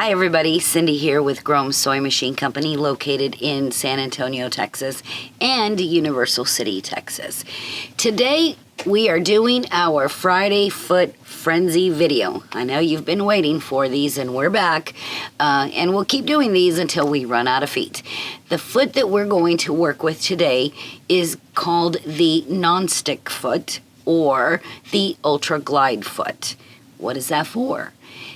Hi everybody, Cyndi here with Gromes Sewing Machine Company located in San Antonio, Texas and Universal City, Texas. Today we are doing our Friday Foot Frenzy video. I know you've been waiting for these and we're back and we'll keep doing these until we run out of feet. The foot that we're going to work with today is called the non-stick foot or the Ultra Glide foot. What is that for?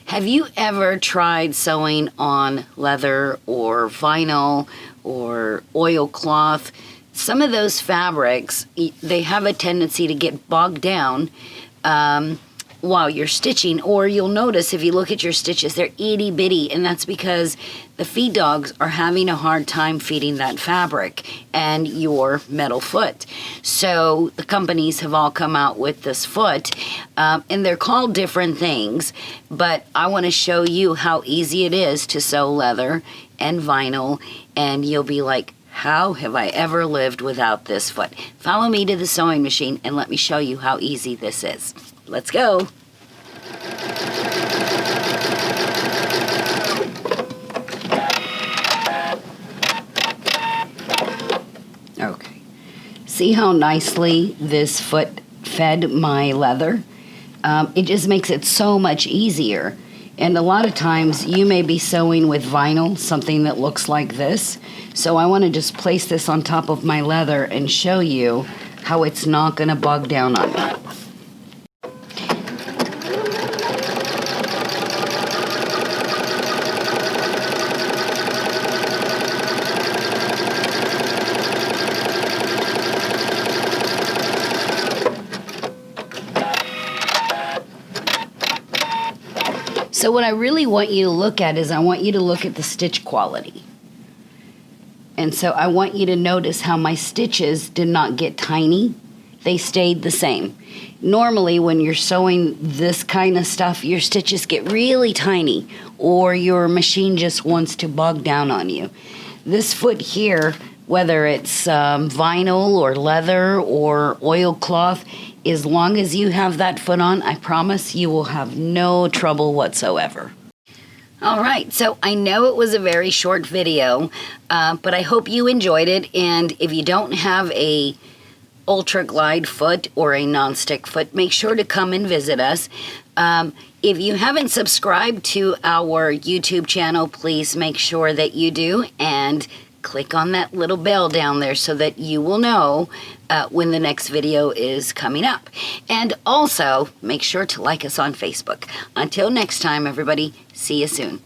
Have you ever tried sewing on leather or vinyl or oilcloth? Some of those fabrics, they have a tendency to get bogged down while you're stitching, or you'll notice if you look at your stitches, they're itty bitty, and that's because the feed dogs are having a hard time feeding that fabric and your metal foot. So the companies have all come out with this foot, and they're called different things, but I want to show you how easy it is to sew leather and vinyl, and you'll be like, how have I ever lived without this foot? Follow me to the sewing machine and let me show you how easy this is. Let's go. Okay. See how nicely this foot fed my leather? It just makes it so much easier. And a lot of times you may be sewing with vinyl, something that looks like this. So I want to just place this on top of my leather and show you how it's not going to bog down on me. So what I really want you to look at is I want you to look at the stitch quality. And so I want you to notice how my stitches did not get tiny. They stayed the same. Normally when you're sewing this kind of stuff, your stitches get really tiny or your machine just wants to bog down on you. This foot here, whether it's vinyl or leather or oilcloth, as long as you have that foot on, I promise you will have no trouble whatsoever. All right, so I know it was a very short video, but I hope you enjoyed it. And if you don't have a Ultra Glide foot or a non-stick foot, make sure to come and visit us. If you haven't subscribed to our YouTube channel, please make sure that you do and click on that little bell down there so that you will know when the next video is coming up. And also, make sure to like us on Facebook. Until next time, everybody, see you soon.